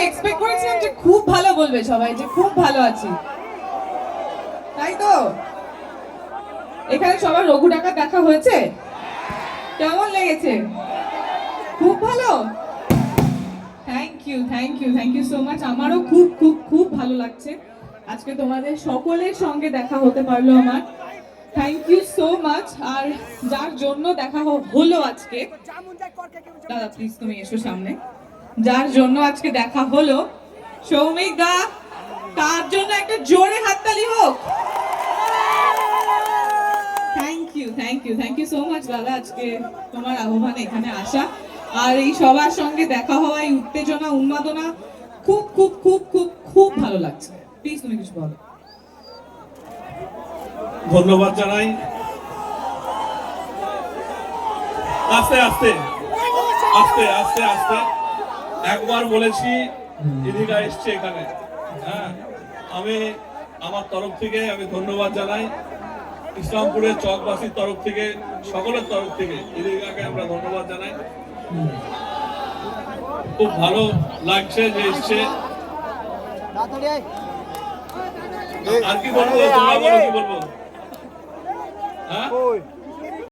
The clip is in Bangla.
এক্সপেক্ট করেছিলাম যে খুব ভালো বলবে সবাই, যে খুব ভালো আছি, তাই তো? এখানে সবার রঘু ডাকাত দেখা হয়েছে, কেমন লেগেছে? খুব ভালো। Thank you so much. আমারও খুব খুব খুব ভালো লাগছে আজকে তোমাদের সকলের সঙ্গে দেখা হতে পারলো আমার। Thank you so much. আর যার জন্য দেখা হলো আজকে, দাদা প্লিজ তুমি এসো সামনে। যার জন্য আজকে দেখা হলো, সৌমিক দা, তার জন্য একটা জোরে হাততালি হোক। থ্যাংক ইউ সো মাচ দাদা, আজকে তোমার আহ্বানে এখানে আসা আর এই সবার সঙ্গে দেখা হওয়া, এই উত্তেজনা উন্মাদনা খুব খুব খুব খুব খুব ভালো লাগছে। প্লিজ তুমি কিছু বলো। ধন্যবাদ জানাই। আস্তে আস্তে আস্তে আস্তে আস্তে একবার বলেছি দিদিরা এসছে এখানে, হ্যাঁ, আমি আমার তরফ থেকে আমি ধন্যবাদ জানাই। ইসলামপুরের চকবাসীর তরফ থেকে, সকলের তরফ থেকে দিদিকাকে আমরা ধন্যবাদ জানাই। খুব ভালো লাগছে যে এসছে। আর কি বলবো, তোমরা বলো কি বলবো? হ্যাঁ